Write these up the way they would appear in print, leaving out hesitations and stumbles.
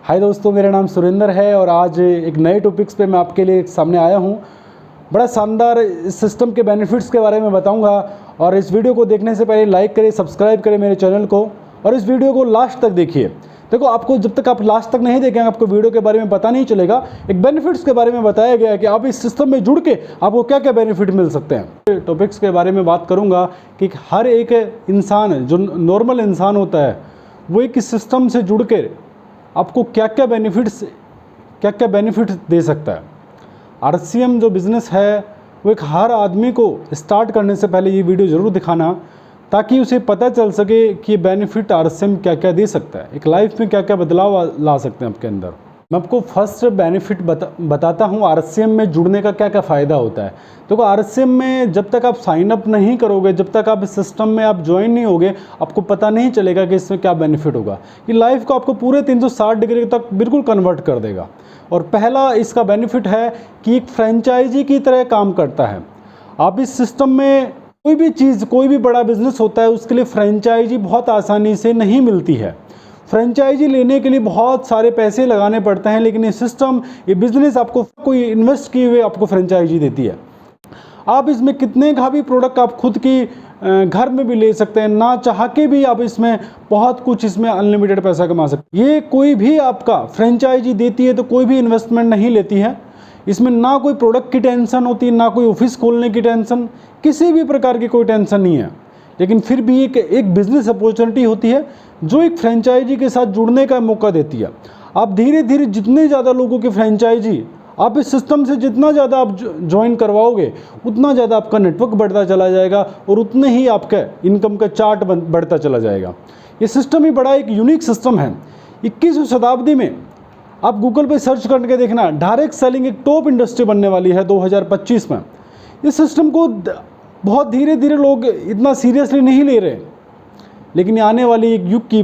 हाय दोस्तों, मेरा नाम सुरेंद्र है और आज एक नए टॉपिक्स पे मैं आपके लिए सामने आया हूँ। बड़ा शानदार इस सिस्टम के बेनिफिट्स के बारे में बताऊँगा और इस वीडियो को देखने से पहले लाइक करें, सब्सक्राइब करें मेरे चैनल को और इस वीडियो को लास्ट तक देखिए। देखो, आपको जब तक आप लास्ट तक नहीं देखेंगे आपको वीडियो के बारे में पता नहीं चलेगा। एक बेनिफिट्स के बारे में बताया गया है कि आप इस सिस्टम में जुड़ के आपको क्या क्या बेनिफिट मिल सकते हैं। टॉपिक्स के बारे में बात करूँगा कि हर एक इंसान जो नॉर्मल इंसान होता है वो एक सिस्टम से जुड़ के आपको क्या क्या बेनिफिट्स दे सकता है। आरसीएम जो बिज़नेस है वो एक हर आदमी को स्टार्ट करने से पहले ये वीडियो ज़रूर दिखाना ताकि उसे पता चल सके कि ये बेनिफिट आरसीएम क्या क्या दे सकता है, एक लाइफ में क्या क्या बदलाव ला सकते हैं आपके अंदर। मैं आपको फर्स्ट बेनिफिट बताता हूँ आरसीएम में जुड़ने का क्या क्या फ़ायदा होता है। देखो, आरसीएम में जब तक आप साइन अप नहीं करोगे, जब तक आप इस सिस्टम में आप ज्वाइन नहीं होगे, आपको पता नहीं चलेगा कि इसमें क्या बेनिफिट होगा। ये लाइफ को आपको पूरे 360 डिग्री तक बिल्कुल कन्वर्ट कर देगा। और पहला इसका बेनिफिट है कि एक फ्रेंचाइजी की तरह काम करता है। आप इस सिस्टम में कोई भी चीज़, कोई भी बड़ा बिजनेस होता है उसके लिए फ्रेंचाइजी बहुत आसानी से नहीं मिलती है। फ्रेंचाइजी लेने के लिए बहुत सारे पैसे लगाने पड़ते हैं, लेकिन ये सिस्टम, ये बिज़नेस आपको कोई इन्वेस्ट किए हुए आपको फ्रेंचाइजी देती है। आप इसमें कितने का भी प्रोडक्ट आप खुद की घर में भी ले सकते हैं, ना चाह के भी आप इसमें बहुत कुछ इसमें अनलिमिटेड पैसा कमा सकते हैं। ये कोई भी आपका फ्रेंचाइजी देती है तो कोई भी इन्वेस्टमेंट नहीं लेती है। इसमें ना कोई प्रोडक्ट की टेंशन होती है, ना कोई ऑफिस खोलने की टेंशन, किसी भी प्रकार की कोई टेंशन नहीं है। लेकिन फिर भी एक बिजनेस अपॉर्चुनिटी होती है जो एक फ्रेंचाइजी के साथ जुड़ने का मौका देती है। आप धीरे धीरे जितने ज़्यादा लोगों की फ्रेंचाइजी आप इस सिस्टम से जितना ज़्यादा आप ज्वाइन करवाओगे उतना ज़्यादा आपका नेटवर्क बढ़ता चला जाएगा और उतने ही आपका इनकम का चार्ट बढ़ता चला जाएगा। ये सिस्टम ही बड़ा एक यूनिक सिस्टम है। 21वीं शताब्दी में आप गूगल पे सर्च करके देखना, डायरेक्ट सेलिंग एक टॉप इंडस्ट्री बनने वाली है 2025 में। इस सिस्टम को बहुत धीरे धीरे लोग इतना सीरियसली नहीं ले रहे, लेकिन ये आने वाली एक युग की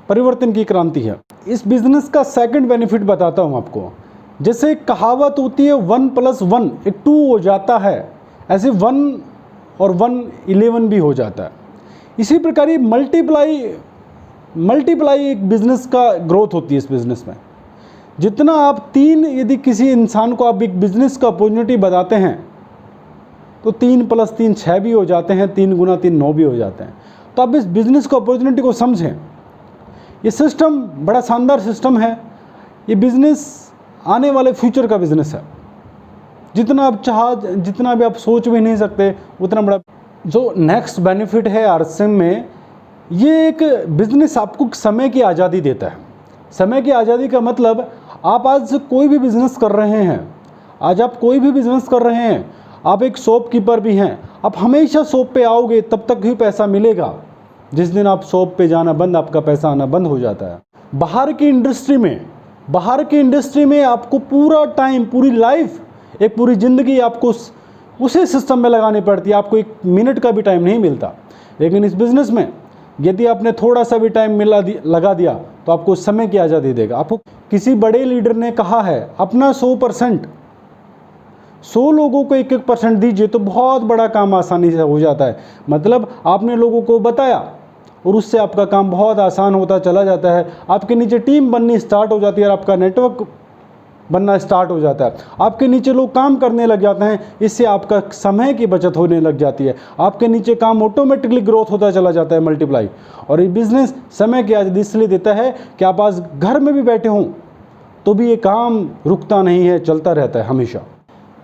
परिवर्तन की क्रांति है। इस बिज़नेस का सेकंड बेनिफिट बताता हूँ आपको। जैसे एक कहावत होती है 1 + 1 एक 2 हो जाता है, ऐसे 1 और 1 11 भी हो जाता है। इसी प्रकार ये मल्टीप्लाई एक बिज़नेस का ग्रोथ होती है। इस बिज़नेस में जितना आप 3, यदि किसी इंसान को आप एक बिज़नेस का अपॉर्चुनिटी बताते हैं तो 3 + 3 6 भी हो जाते हैं, 3 × 3 9 भी हो जाते हैं। तो आप इस बिज़नेस को अपॉर्चुनिटी को समझें। ये सिस्टम बड़ा शानदार सिस्टम है। ये बिज़नेस आने वाले फ्यूचर का बिज़नेस है। जितना भी आप सोच भी नहीं सकते उतना बड़ा। जो नेक्स्ट बेनिफिट है आरसीएम में, ये एक बिज़नेस आपको समय की आज़ादी देता है। समय की आज़ादी का मतलब, आप आज कोई भी बिज़नेस कर रहे हैं, आप एक शॉपकीपर भी हैं, आप हमेशा शॉप पे आओगे तब तक ही पैसा मिलेगा। जिस दिन आप शॉप पे जाना बंद, आपका पैसा आना बंद हो जाता है। बाहर की इंडस्ट्री में आपको पूरा टाइम, पूरी लाइफ, एक पूरी ज़िंदगी आपको उसी सिस्टम में लगानी पड़ती है। आपको 1 मिनट का भी टाइम नहीं मिलता। लेकिन इस बिज़नेस में यदि आपने थोड़ा सा भी टाइम लगा दिया तो आपको समय की आज़ादी देगा। आपको किसी बड़े लीडर ने कहा है, अपना 100 लोगों को 1% दीजिए तो बहुत बड़ा काम आसानी से हो जाता है। मतलब आपने लोगों को बताया और उससे आपका काम बहुत आसान होता चला जाता है। आपके नीचे टीम बननी स्टार्ट हो जाती है और आपका नेटवर्क बनना स्टार्ट हो जाता है। आपके नीचे लोग काम करने लग जाते हैं, इससे आपका समय की बचत होने लग जाती है। आपके नीचे काम ऑटोमेटिकली ग्रोथ होता चला जाता है, मल्टीप्लाई। और ये बिज़नेस समय की आज़ादी इसलिए देता है कि आप आज घर में भी बैठे हों तो भी ये काम रुकता नहीं है, चलता रहता है हमेशा।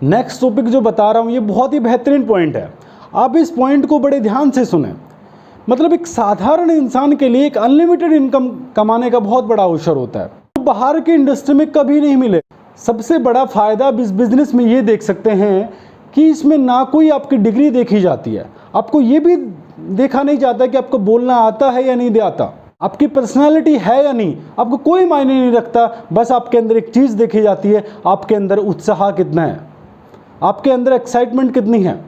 नेक्स्ट टॉपिक जो बता रहा हूँ ये बहुत ही बेहतरीन पॉइंट है। आप इस पॉइंट को बड़े ध्यान से सुने। मतलब एक साधारण इंसान के लिए एक अनलिमिटेड इनकम कमाने का बहुत बड़ा अवसर होता है, तो बाहर की इंडस्ट्री में कभी नहीं मिले। सबसे बड़ा फ़ायदा इस बिज़नेस में ये देख सकते हैं कि इसमें ना कोई आपकी डिग्री देखी जाती है, आपको ये भी देखा नहीं जाता कि आपको बोलना आता है या नहीं आता, आपकी पर्सनालिटी है या नहीं, आपको कोई मायने नहीं रखता। बस आपके अंदर एक चीज़ देखी जाती है, आपके अंदर उत्साह कितना है, आपके अंदर एक्साइटमेंट कितनी है।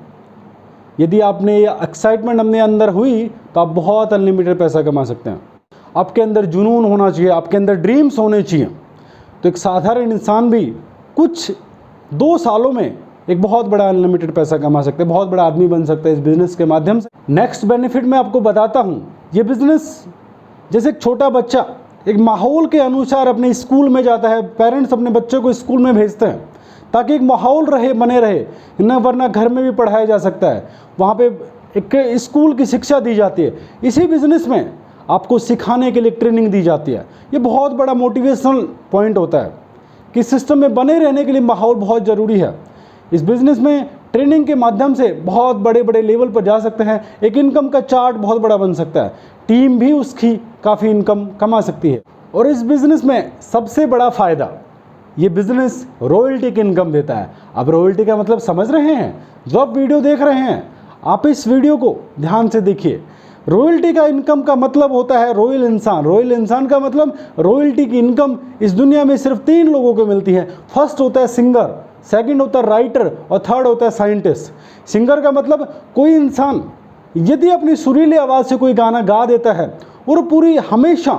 यदि आपने ये एक्साइटमेंट अपने अंदर हुई तो आप बहुत अनलिमिटेड पैसा कमा सकते हैं। आपके अंदर जुनून होना चाहिए, आपके अंदर ड्रीम्स होने चाहिए। तो एक साधारण इंसान भी कुछ 2 सालों में एक बहुत बड़ा अनलिमिटेड पैसा कमा सकते हैं, बहुत बड़ा आदमी बन सकते हैं इस बिज़नेस के माध्यम से। नेक्स्ट बेनिफिट मैं आपको बताता हूँ। ये बिज़नेस जैसे एक छोटा बच्चा एक माहौल के अनुसार अपने स्कूल में जाता है। पेरेंट्स अपने बच्चों को स्कूल में भेजते हैं ताकि एक माहौल रहे, बने रहे, न वरना घर में भी पढ़ाया जा सकता है। वहाँ पे एक स्कूल की शिक्षा दी जाती है। इसी बिज़नेस में आपको सिखाने के लिए ट्रेनिंग दी जाती है। ये बहुत बड़ा मोटिवेशनल पॉइंट होता है कि सिस्टम में बने रहने के लिए माहौल बहुत ज़रूरी है। इस बिज़नेस में ट्रेनिंग के माध्यम से बहुत बड़े बड़े लेवल पर जा सकते हैं। एक इनकम का चार्ट बहुत बड़ा बन सकता है। टीम भी उसकी काफ़ी इनकम कमा सकती है। और इस बिज़नेस में सबसे बड़ा फ़ायदा, ये बिज़नेस रॉयल्टी की इनकम देता है। अब रॉयल्टी का मतलब समझ रहे हैं? जो आप वीडियो देख रहे हैं, आप इस वीडियो को ध्यान से देखिए। रॉयल्टी का इनकम का मतलब होता है रॉयल इंसान। रॉयल इंसान का मतलब रॉयल्टी की इनकम इस दुनिया में सिर्फ 3 लोगों को मिलती है। फर्स्ट होता है सिंगर, सेकंड होता है राइटर और थर्ड होता है साइंटिस्ट। सिंगर का मतलब कोई इंसान यदि अपनी सुरीली आवाज़ से कोई गाना गा देता है और पूरी हमेशा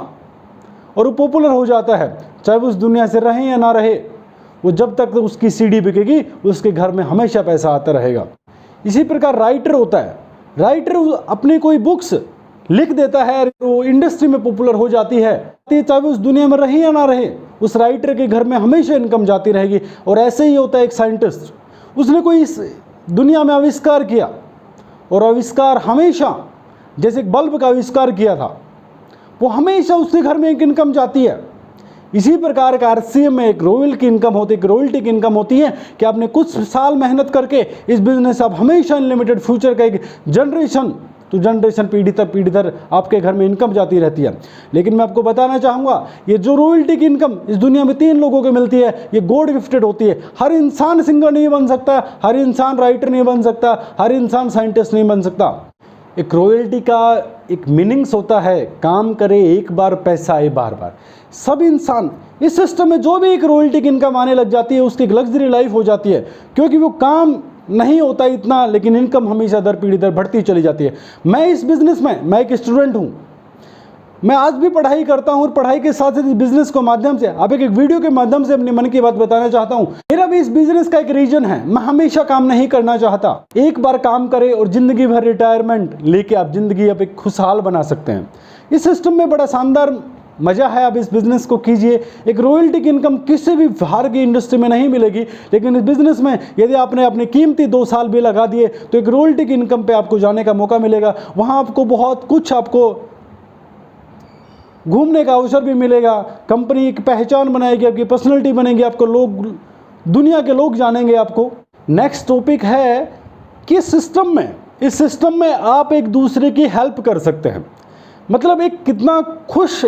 और वो पॉपुलर हो जाता है, चाहे वो उस दुनिया से रहे या ना रहे, वो जब तक उसकी सीडी बिकेगी उसके घर में हमेशा पैसा आता रहेगा। इसी प्रकार राइटर होता है। राइटर अपनी कोई बुक्स लिख देता है, वो इंडस्ट्री में पॉपुलर हो जाती है, चाहे वो उस दुनिया में रहे या ना रहे, उस राइटर के घर में हमेशा इनकम जाती रहेगी। और ऐसे ही होता है एक साइंटिस्ट, उसने कोई इस दुनिया में आविष्कार किया और आविष्कार हमेशा, जैसे एक बल्ब का आविष्कार किया था, वो हमेशा उसके घर में एक इनकम जाती है। इसी प्रकार का आरसीएम में एक रॉयल की इनकम होती है, एक रॉयल्टी की इनकम होती है कि आपने कुछ साल मेहनत करके इस बिजनेस आप हमेशा अनलिमिटेड फ्यूचर का एक जनरेशन टू जनरेशन, पीढ़ी दर आपके घर में इनकम जाती रहती है। लेकिन मैं आपको बताना चाहूँगा, ये जो रॉयल्टी की इनकम इस दुनिया में 3 लोगों को मिलती है, ये गॉड गिफ्टेड होती है। हर इंसान सिंगर नहीं बन सकता, हर इंसान राइटर नहीं बन सकता, हर इंसान साइंटिस्ट नहीं बन सकता। एक रॉयल्टी का एक मीनिंग्स होता है, काम करे एक बार पैसा आए बार बार। सब इंसान इस सिस्टम में जो भी एक रॉयल्टी की इनकम आने लग जाती है, उसकी एक लग्जरी लाइफ हो जाती है, क्योंकि वो काम नहीं होता इतना, लेकिन इनकम हमेशा दर पीढ़ी दर बढ़ती चली जाती है। मैं इस बिज़नेस में, मैं एक स्टूडेंट हूँ, मैं आज भी पढ़ाई करता हूँ और पढ़ाई के साथ साथ इस बिज़नेस के माध्यम से आप एक वीडियो के माध्यम से अपने मन की बात बताना चाहता हूँ। मेरा भी इस बिज़नेस का एक रीजन है, मैं हमेशा काम नहीं करना चाहता। एक बार काम करे और ज़िंदगी भर रिटायरमेंट लेके आप ज़िंदगी आप एक खुशहाल बना सकते हैं। इस सिस्टम में बड़ा शानदार मज़ा है। आप इस बिज़नेस को कीजिए। एक रॉयल्टी की इनकम किसी भी बाहर की इंडस्ट्री में नहीं मिलेगी, लेकिन इस बिज़नेस में यदि आपने अपने कीमती 2 साल भी लगा दिए तो एक रॉयल्टी की इनकम पे आपको जाने का मौका मिलेगा। वहाँ आपको बहुत कुछ, आपको घूमने का अवसर भी मिलेगा, कंपनी एक पहचान बनाएगी, आपकी पर्सनैलिटी बनेगी, आपको लोग, दुनिया के लोग जानेंगे आपको। नेक्स्ट टॉपिक है कि इस सिस्टम में आप एक दूसरे की हेल्प कर सकते हैं। मतलब एक कितना खुश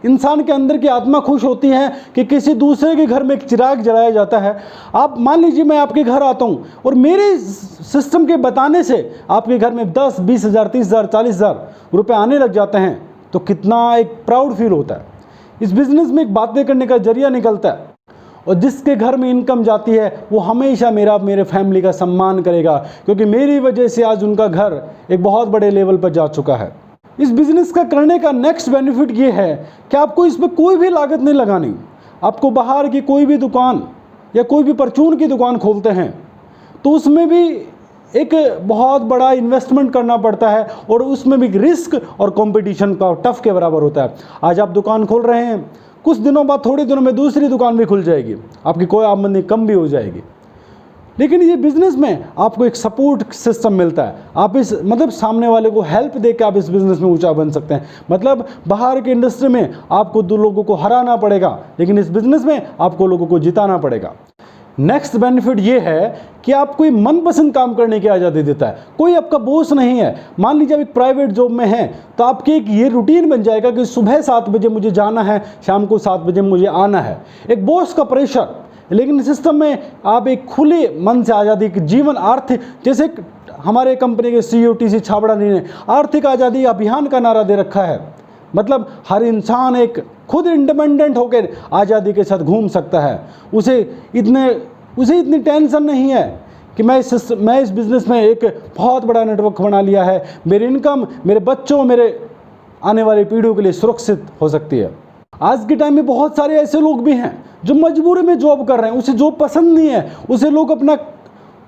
इंसान के अंदर की आत्मा खुश होती है कि किसी दूसरे के घर में एक चिराग जलाया जाता है। आप मान लीजिए मैं आपके घर आता हूँ और मेरे सिस्टम के बताने से आपके घर में 10, 20 हज़ार, 30 हज़ार, 40 हज़ार रुपये आने लग जाते हैं, तो कितना एक प्राउड फील होता है। इस बिज़नेस में एक बातें करने का जरिया निकलता है, और जिसके घर में इनकम जाती है वो हमेशा मेरे फैमिली का सम्मान करेगा, क्योंकि मेरी वजह से आज उनका घर एक बहुत बड़े लेवल पर जा चुका है। इस बिज़नेस का करने का नेक्स्ट बेनिफिट ये है कि आपको इसमें कोई भी लागत नहीं लगानी। आपको बाहर की कोई भी दुकान या कोई भी परचून की दुकान खोलते हैं तो उसमें भी एक बहुत बड़ा इन्वेस्टमेंट करना पड़ता है, और उसमें भी रिस्क और कंपटीशन का टफ के बराबर होता है। आज आप दुकान खोल रहे हैं, कुछ दिनों बाद, थोड़े दिनों में दूसरी दुकान भी खुल जाएगी, आपकी कोई आमदनी कम भी हो जाएगी। लेकिन ये बिज़नेस में आपको एक सपोर्ट सिस्टम मिलता है। आप इस सामने वाले को हेल्प देकर आप इस बिज़नेस में ऊंचा बन सकते हैं। बाहर की इंडस्ट्री में आपको 2 लोगों को हराना पड़ेगा, लेकिन इस बिज़नेस में आपको लोगों को जिताना पड़ेगा। नेक्स्ट बेनिफिट ये है कि आपको मनपसंद काम करने की आज़ादी देता है। कोई आपका बॉस नहीं है। मान लीजिए आप एक प्राइवेट जॉब में हैं, तो आपकी एक ये रूटीन बन जाएगा कि सुबह 7 बजे मुझे जाना है, शाम को 7 बजे मुझे आना है। एक बॉस का प्रेशर। लेकिन सिस्टम में आप एक खुले मन से आज़ादी, जीवन आर्थिक, जैसे हमारे कंपनी के CEO TC छाबड़ा ने आर्थिक आज़ादी अभियान का नारा दे रखा है। मतलब हर इंसान एक खुद इंडिपेंडेंट होकर आज़ादी के साथ घूम सकता है। उसे इतनी टेंशन नहीं है कि मैं इस बिज़नेस में एक बहुत बड़ा नेटवर्क बना लिया है, मेरी इनकम मेरे बच्चों, मेरे आने वाली पीढ़ियों के लिए सुरक्षित हो सकती है। आज के टाइम में बहुत सारे ऐसे लोग भी हैं जो मजबूरी में जॉब कर रहे हैं, उसे जॉब पसंद नहीं है, उसे लोग अपना,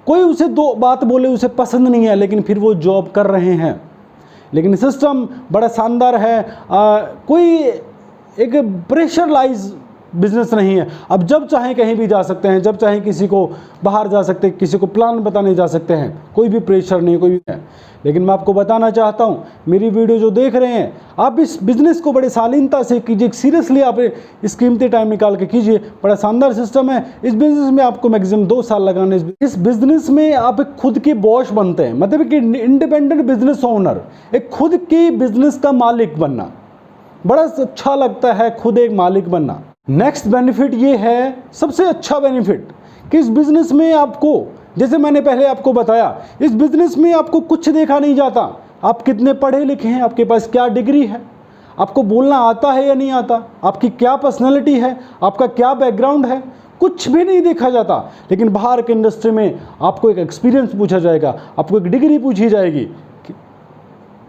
कोई उसे 2 बात बोले उसे पसंद नहीं है, लेकिन फिर वो जॉब कर रहे हैं। लेकिन सिस्टम बड़ा शानदार है। कोई एक प्रेशरलाइज बिजनेस नहीं है। अब जब चाहें कहीं भी जा सकते हैं, जब चाहें किसी को बाहर जा सकते हैं, किसी को प्लान बताने जा सकते हैं, कोई भी प्रेशर नहीं, कोई भी है। लेकिन मैं आपको बताना चाहता हूं, मेरी वीडियो जो देख रहे हैं, आप इस बिज़नेस को बड़े शालीनता से कीजिए, सीरियसली आप इस कीमती टाइम निकाल के कीजिए। बड़ा शानदार सिस्टम है। इस बिज़नेस में आपको मैक्सिमम 2 साल लगाने। इस बिज़नेस में आप एक खुद की बॉस बनते हैं, मतलब कि इंडिपेंडेंट बिजनेस ओनर, एक खुद की बिजनेस का मालिक बनना बड़ा अच्छा लगता है, खुद एक मालिक बनना। नेक्स्ट बेनिफिट ये है, सबसे अच्छा बेनिफिट, कि इस बिज़नेस में आपको, जैसे मैंने पहले आपको बताया, इस बिज़नेस में आपको कुछ देखा नहीं जाता। आप कितने पढ़े लिखे हैं, आपके पास क्या डिग्री है, आपको बोलना आता है या नहीं आता, आपकी क्या पर्सनैलिटी है, आपका क्या बैकग्राउंड है, कुछ भी नहीं देखा जाता। लेकिन बाहर के इंडस्ट्री में आपको एक एक्सपीरियंस पूछा जाएगा, आपको एक डिग्री पूछी जाएगी,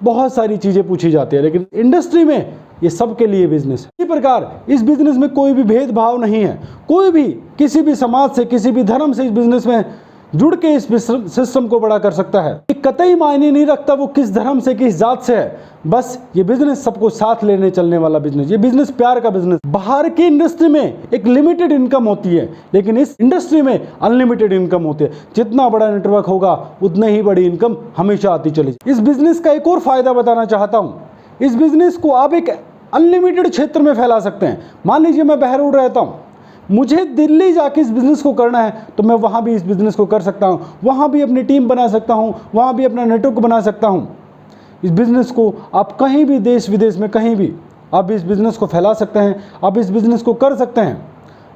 बहुत सारी चीज़ें पूछी जाती है। लेकिन इंडस्ट्री में ये सबके लिए बिजनेस है। इसी प्रकार इस बिजनेस में कोई भी भेदभाव नहीं है। कोई भी किसी भी समाज से, किसी भी धर्म से इस बिजनेस में जुड़ के इस सिस्टम को बड़ा कर सकता है। ये कतई मायने नहीं रखता वो किस धर्म से, किस जात से है। बस ये बिजनेस सबको साथ लेने चलने वाला बिजनेस, ये बिजनेस प्यार का बिजनेस। बाहर की इंडस्ट्री में एक लिमिटेड इनकम होती है, लेकिन इस इंडस्ट्री में अनलिमिटेड इनकम होती है। जितना बड़ा नेटवर्क होगा उतनी ही बड़ी इनकम हमेशा आती चली। इस बिजनेस का एक और फायदा बताना चाहता हूँ। इस बिजनेस को आप एक अनलिमिटेड क्षेत्र में फैला सकते हैं। मान लीजिए मैं बहरोड रहता हूँ, मुझे दिल्ली जाके इस बिज़नेस को करना है, तो मैं वहाँ भी इस बिज़नेस को कर सकता हूँ, वहाँ भी अपनी टीम बना सकता हूँ, वहाँ भी अपना नेटवर्क बना सकता हूँ। इस बिज़नेस को आप कहीं भी, देश विदेश में कहीं भी आप इस बिज़नेस को फैला सकते हैं, आप इस बिज़नेस को कर सकते हैं।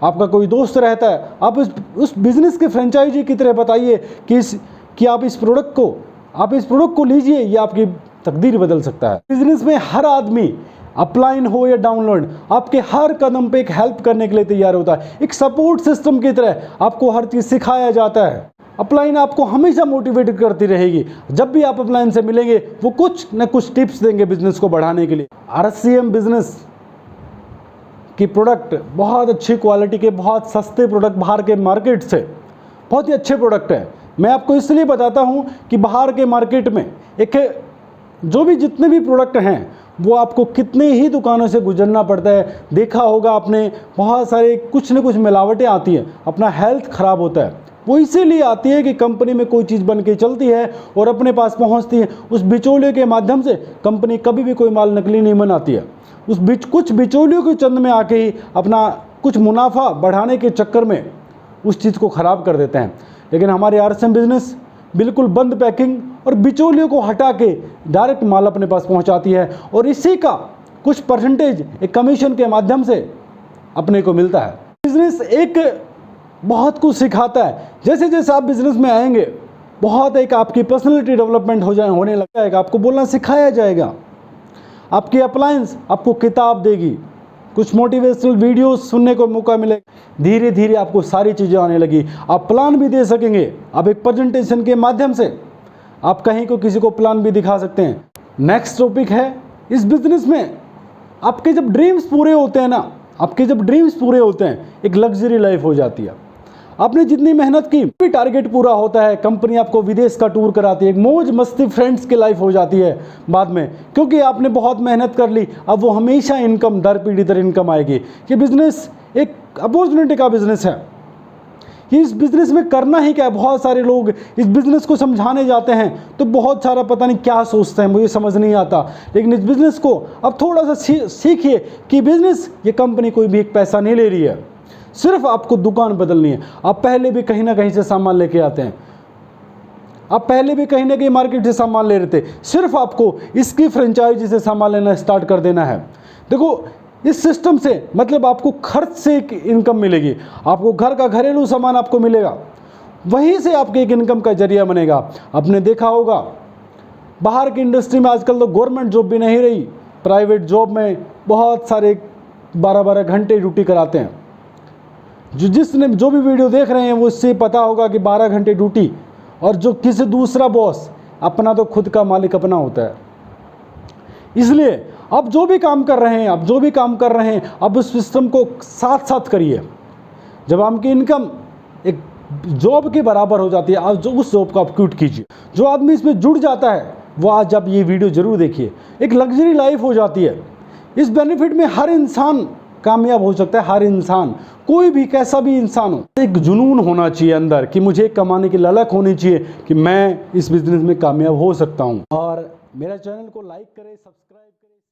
आपका कोई दोस्त रहता है, आप उस बिज़नेस के फ्रेंचाइजी की तरह बताइए कि आप इस प्रोडक्ट को लीजिए, ये आपकी तकदीर बदल सकता है। बिज़नेस में हर आदमी, अपलाइन हो या डाउनलोड, आपके हर कदम पे एक हेल्प करने के लिए तैयार होता है। एक सपोर्ट सिस्टम की तरह आपको हर चीज़ सिखाया जाता है। अपलाइन आपको हमेशा मोटिवेट करती रहेगी। जब भी आप अपलाइन से मिलेंगे, वो कुछ न कुछ टिप्स देंगे बिजनेस को बढ़ाने के लिए। RCM बिजनेस की प्रोडक्ट बहुत अच्छी क्वालिटी के, बहुत सस्ते प्रोडक्ट बाहर के मार्केट से, बहुत ही अच्छे प्रोडक्ट है। मैं आपको इसलिए बताता हूँ कि बाहर के मार्केट में जितने भी प्रोडक्ट हैं, वो आपको कितने ही दुकानों से गुजरना पड़ता है। देखा होगा आपने, बहुत सारे कुछ न कुछ मिलावटें आती हैं, अपना हेल्थ ख़राब होता है। वो इसीलिए आती है कि कंपनी में कोई चीज़ बन के चलती है और अपने पास पहुंचती है, उस बिचौलियों के माध्यम से कंपनी कभी भी कोई माल नकली नहीं बनाती है। कुछ बिचौलियों के चंद में आके ही अपना कुछ मुनाफा बढ़ाने के चक्कर में उस चीज़ को ख़राब कर देते हैं। लेकिन हमारे RCM बिजनेस बिल्कुल बंद पैकिंग और बिचौलियों को हटा के डायरेक्ट माल अपने पास पहुंचाती है, और इसी का कुछ परसेंटेज एक कमीशन के माध्यम से अपने को मिलता है। बिजनेस एक बहुत कुछ सिखाता है। जैसे जैसे आप बिजनेस में आएंगे, बहुत एक आपकी पर्सनैलिटी डेवलपमेंट होने लग जाएगा। आपको बोलना सिखाया जाएगा, आपकी अप्लायंस आपको किताब देगी, कुछ मोटिवेशनल वीडियोस सुनने को मौका मिलेगा। धीरे धीरे आपको सारी चीज़ें आने लगी। आप प्लान भी दे सकेंगे। आप एक प्रेजेंटेशन के माध्यम से आप कहीं को किसी को प्लान भी दिखा सकते हैं। नेक्स्ट टॉपिक है, इस बिजनेस में आपके जब ड्रीम्स पूरे होते हैं ना, एक लग्जरी लाइफ हो जाती है। आपने जितनी मेहनत की, भी टारगेट पूरा होता है। कंपनी आपको विदेश का टूर कराती है, एक मौज मस्ती फ्रेंड्स की लाइफ हो जाती है बाद में, क्योंकि आपने बहुत मेहनत कर ली। अब वो हमेशा इनकम, दर पीढ़ी दर इनकम आएगी। ये बिजनेस एक अपॉर्चुनिटी का बिजनेस है। इस बिजनेस में करना ही क्या है। बहुत सारे लोग इस बिजनेस को समझाने जाते हैं तो बहुत सारा पता नहीं क्या सोचते हैं, मुझे समझ नहीं आता। लेकिन इस बिजनेस को अब थोड़ा सा सीखिए कि बिजनेस, ये कंपनी कोई भी एक पैसा नहीं ले रही है, सिर्फ आपको दुकान बदलनी है। आप पहले भी कहीं ना कहीं से सामान लेके आते हैं, आप पहले भी कहीं ना कहीं मार्केट से सामान ले रहे थे, सिर्फ आपको इसकी फ्रेंचाइजी से सामान लेना स्टार्ट कर देना है। देखो, इस सिस्टम से मतलब आपको खर्च से एक इनकम मिलेगी, आपको घर का घरेलू सामान आपको मिलेगा, वहीं से आपके एक इनकम का जरिया बनेगा। आपने देखा होगा बाहर की इंडस्ट्री में आजकल तो गवर्नमेंट जॉब भी नहीं रही, प्राइवेट जॉब में बहुत सारे 12-12 घंटे ड्यूटी कराते हैं। जो भी वीडियो देख रहे हैं वो इससे पता होगा कि 12 घंटे ड्यूटी, और जो किसी दूसरा बॉस, अपना तो खुद का मालिक अपना होता है। इसलिए आप जो भी काम कर रहे हैं, आप उस सिस्टम को साथ साथ करिए। जब आपकी इनकम एक जॉब के बराबर हो जाती है, आप उस जॉब को आप क्विट कीजिए। जो आदमी इसमें जुड़ जाता है वो आज आप ये वीडियो जरूर देखिए। एक लग्जरी लाइफ हो जाती है। इस बेनिफिट में हर इंसान कामयाब हो सकता है, हर इंसान, कोई भी कैसा भी इंसान हो। एक जुनून होना चाहिए अंदर कि मुझे कमाने की ललक होनी चाहिए कि मैं इस बिजनेस में कामयाब हो सकता हूँ। और मेरा चैनल को लाइक करें, सब्सक्राइब करें।